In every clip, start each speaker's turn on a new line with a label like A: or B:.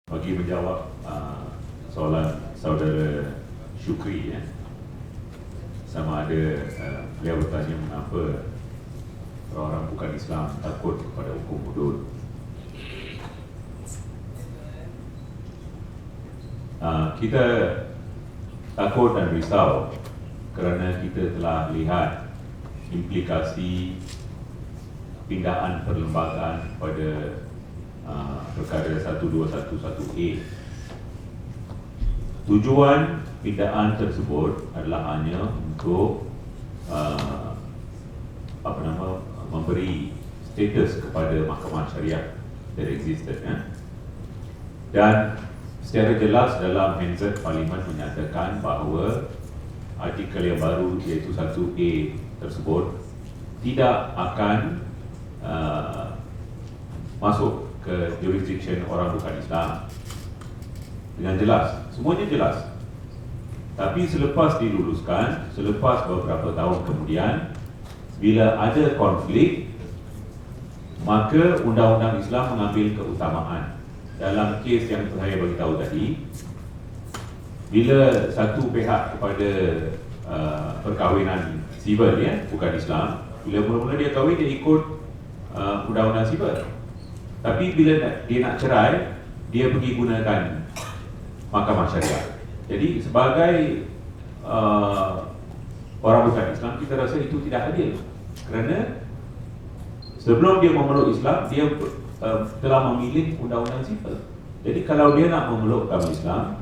A: bagi menjawab soalan saudara Syukri, sama ada beliau bertanya mengapa orang bukan Islam takut kepada hukum hudud. Kita takut dan risau kerana kita telah lihat implikasi pindahan perlembagaan pada perkara 1211A. Tujuan pindahan tersebut adalah hanya untuk memberi status kepada Mahkamah Syariah that existed, dan secara jelas dalam Hansard Parlimen menyatakan bahawa artikel yang baru iaitu 1A tersebut tidak akan masuk ke jurisdiction orang bukan Islam dengan jelas, semuanya jelas. Tapi selepas diluluskan, selepas beberapa tahun kemudian, bila ada konflik, maka undang-undang Islam mengambil keutamaan. Dalam kes yang saya beritahu tadi, bila satu pihak kepada perkahwinan sivil, bukan Islam, bila mula-mula dia kahwin, dia ikut undang-undang sivil. Tapi bila dia nak cerai, dia pergi gunakan Mahkamah Syariah. Jadi sebagai orang bukan Islam, kita rasa itu tidak adil. Kerana sebelum dia memeluk Islam, dia telah memilih undang-undang sivil. Jadi kalau dia nak memeluk agama Islam,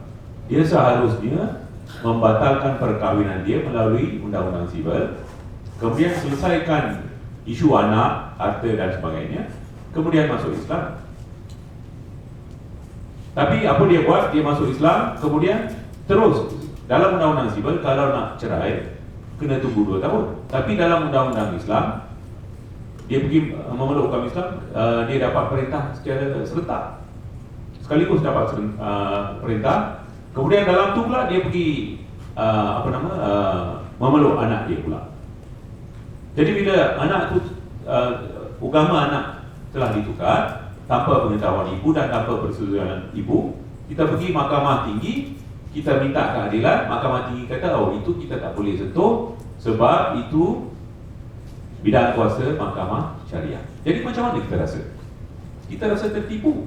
A: dia seharusnya membatalkan perkahwinan dia melalui undang-undang sivil, kemudian selesaikan isu anak, harta dan sebagainya, kemudian masuk Islam. Tapi apa dia buat? Dia masuk Islam, kemudian terus dalam undang-undang sivil kalau nak cerai kena tunggu 2 tahun. Tapi dalam undang-undang Islam, dia pergi memeluk agama Islam, dia dapat perintah secara serentak, sekaligus dapat perintah. Kemudian dalam tu pula dia pergi memeluk anak dia pula. Jadi bila anak tu agama anak telah ditukar tanpa pengetahuan ibu dan tanpa persetujuan ibu, kita pergi mahkamah tinggi, kita minta keadilan, mahkamah tinggi kata, oh itu kita tak boleh sentuh sebab itu bidang kuasa Mahkamah Syariah. Jadi macam mana kita rasa? Kita rasa tertipu.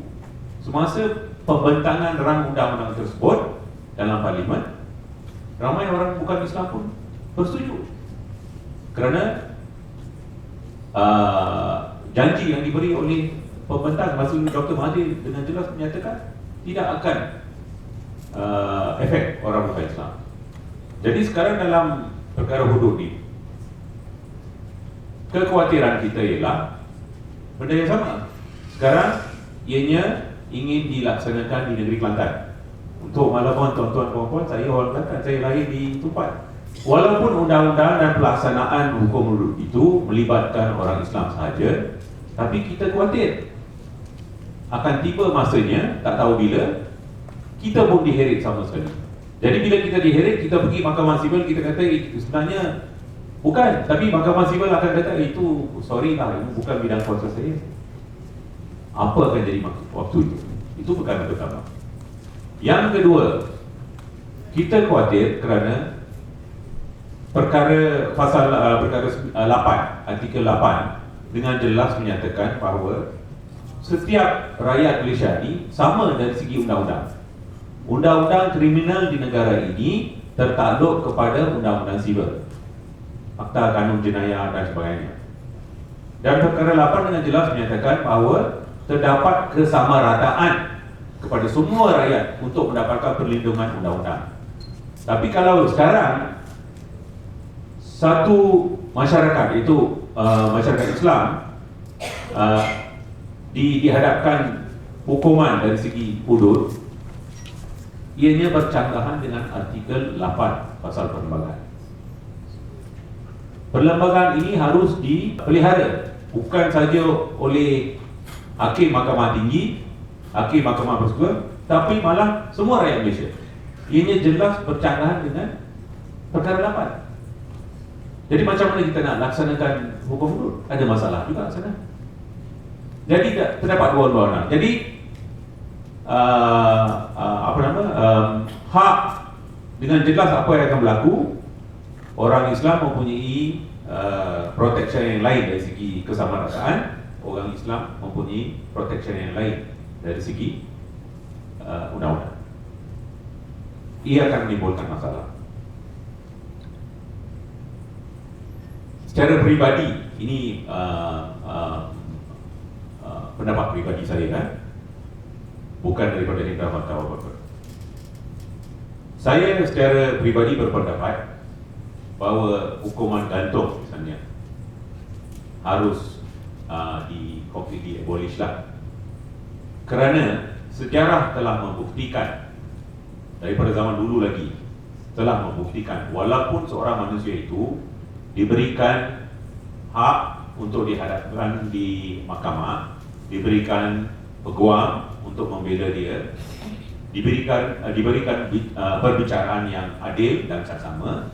A: Semasa pembentangan rang undang-undang tersebut dalam parlimen, ramai orang bukan Islam pun bersetuju. Kerana janji yang diberi oleh pembentang masa Dr. Mahathir dengan jelas menyatakan tidak akan efek orang bukan Islam. Jadi sekarang dalam perkara hudud ni, kekhawatiran kita ialah benda yang sama. Sekarang ianya ingin dilaksanakan di negeri Kelantan. Untuk makluman tuan-tuan puan-puan, saya orang Kelantan, saya lahir di Tupat. Walaupun undang-undang dan pelaksanaan hukum hudud itu melibatkan orang Islam sahaja, tapi kita khawatir akan tiba masanya, tak tahu bila, kita pun diheret sama sekali. Jadi bila kita diheret, kita pergi mahkamah sivil, kita kata sebenarnya bukan, tapi mahkamah sivil akan kata itu sorry lah, ini bukan bidang kuasa saya. Apa akan jadi waktu itu? Itu perkara pertama. Yang kedua, kita khawatir kerana perkara pasal perkara 8, artikel 8 dengan jelas menyatakan bahawa setiap rakyat Malaysia ini sama dari segi undang-undang. Undang-undang kriminal di negara ini tertakluk kepada undang-undang sivil, Akta Kanun Jenayah dan sebagainya. Dan perkara 8 dengan jelas menyatakan bahawa terdapat kesamarataan kepada semua rakyat untuk mendapatkan perlindungan undang-undang. Tapi kalau sekarang satu masyarakat, itu masyarakat Islam, dihadapkan hukuman dari segi hudud, ianya bercanggah dengan artikel 8 pasal perlembagaan. Perlembagaan ini harus dipelihara, bukan saja oleh Hakim Mahkamah Tinggi, Hakim Mahkamah Persekutuan, tapi malah semua rakyat Malaysia. Ianya jelas bercanggah dengan perkara 8. Jadi macam mana kita nak laksanakan hukum hudud? Ada masalah juga sana. Jadi terdapat dua-duanya. Jadi hak dengan jelas apa yang akan berlaku. Orang Islam mempunyai protection yang lain dari segi kesamaratakan. Orang Islam mempunyai protection yang lain dari segi undang-undang. Ia akan menimbulkan masalah. Secara peribadi, ini pendapat peribadi saya kan, bukan daripada Indra Fatwa apa-apa. Saya secara peribadi berpendapat bahawa hukuman gantung misalnya harus completely abolish lah. Kerana sejarah telah membuktikan, daripada zaman dulu lagi telah membuktikan, walaupun seorang manusia itu diberikan hak untuk dihadapkan di mahkamah, diberikan peguam untuk membela dia, diberikan perbicaraan yang adil dan saksama,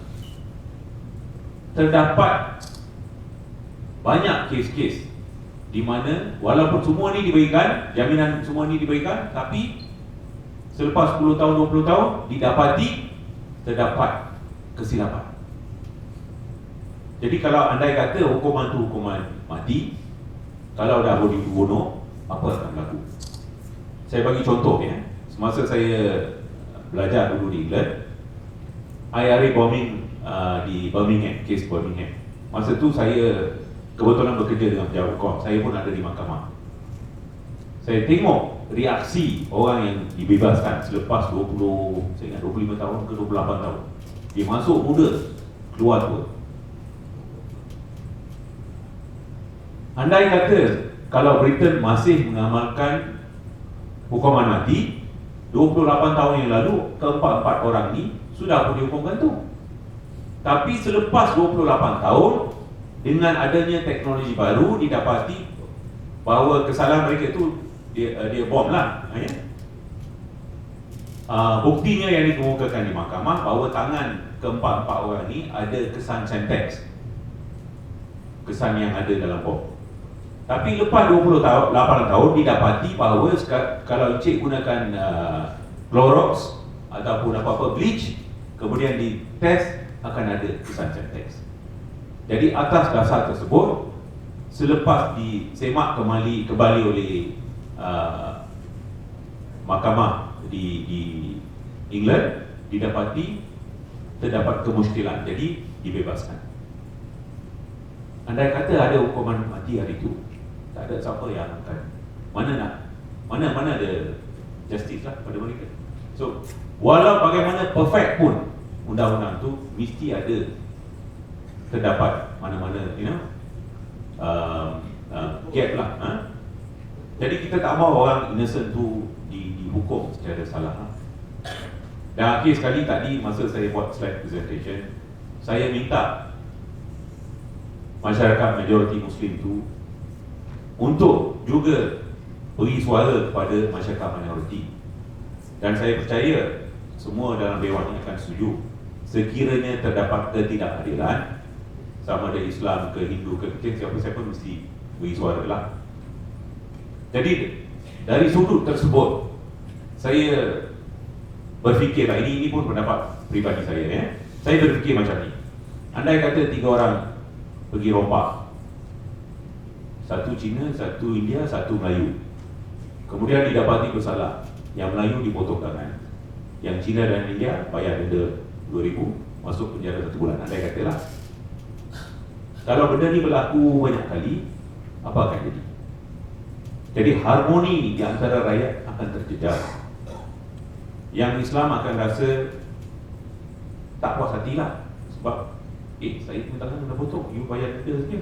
A: terdapat banyak kes-kes di mana walaupun semua ni diberikan, jaminan semua ni diberikan, tapi selepas 10 tahun, 20 tahun didapati terdapat kesilapan. Jadi kalau andai kata hukuman tu hukuman mati, kalau dah boleh dibunuh, apa akan berlaku? Saya bagi contoh ya. Semasa saya belajar dulu di England, IRA bombing di Birmingham, kes Birmingham. Masa tu saya kebetulan bekerja dengan pejabat hukum. Saya pun ada di mahkamah. Saya tengok reaksi orang yang dibebaskan selepas 25 tahun ke 28 tahun. Dia masuk muda, keluar tua. Andai kata kalau Britain masih mengamalkan hukuman mati, 28 tahun yang lalu keempat-empat orang ni sudah pun dihukum gantung. Tapi selepas 28 tahun, dengan adanya teknologi baru, didapati bahawa kesalahan mereka itu dia bom lah ya? Buktinya yang dikemukakan di mahkamah bahawa tangan keempat-empat orang ni ada kesan Semtex, kesan yang ada dalam bom. Tapi lepas 28 tahun didapati bahawa kalau Encik gunakan Clorox ataupun apa-apa bleach, kemudian dites, akan ada kesan Semtex. Jadi atas dasar tersebut, selepas disemak kembali oleh mahkamah di England, didapati terdapat kemuskilan, jadi dibebaskan. Andai kata ada hukuman mati hari itu, tak ada siapa yang akan mana ada justice lah pada mereka. So walau bagaimana perfect pun undang-undang tu, mesti ada terdapat mana-mana gap lah. Jadi kita tak mahu orang innocent tu dihukum secara salah. Dan akhir sekali tadi masa saya buat slide presentation, saya minta masyarakat majoriti Muslim tu untuk juga beri suara kepada masyarakat minoriti. Dan saya percaya semua dalam Dewan ini akan setuju, sekiranya terdapat ketidakadilan, sama ada Islam ke Hindu ke siapa-siapa mesti beri suara lah. Jadi dari sudut tersebut, saya berfikirlah, ini pun pendapat peribadi saya ya. Saya berfikir macam ni. Andai kata 3 orang pergi rompak, satu Cina, satu India, satu Melayu, kemudian didapati bersalah. Yang Melayu dipotong tangan, yang Cina dan India bayar denda 2,000, masuk penjara 1 bulan. Andai katalah, kalau benda ni berlaku banyak kali, apa akan jadi? Jadi harmoni di antara rakyat akan terjejas. Yang Islam akan rasa tak puas hatilah, sebab saya pun tangan dah potong, you bayar denda saja.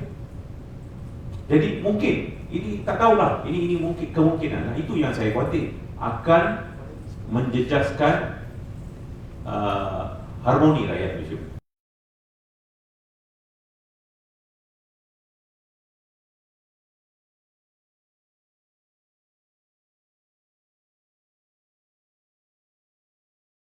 A: Jadi mungkin, ini tak tahulah, ini mungkin kemungkinan. Nah, itu yang saya khawatir akan menjejaskan harmoni rakyat.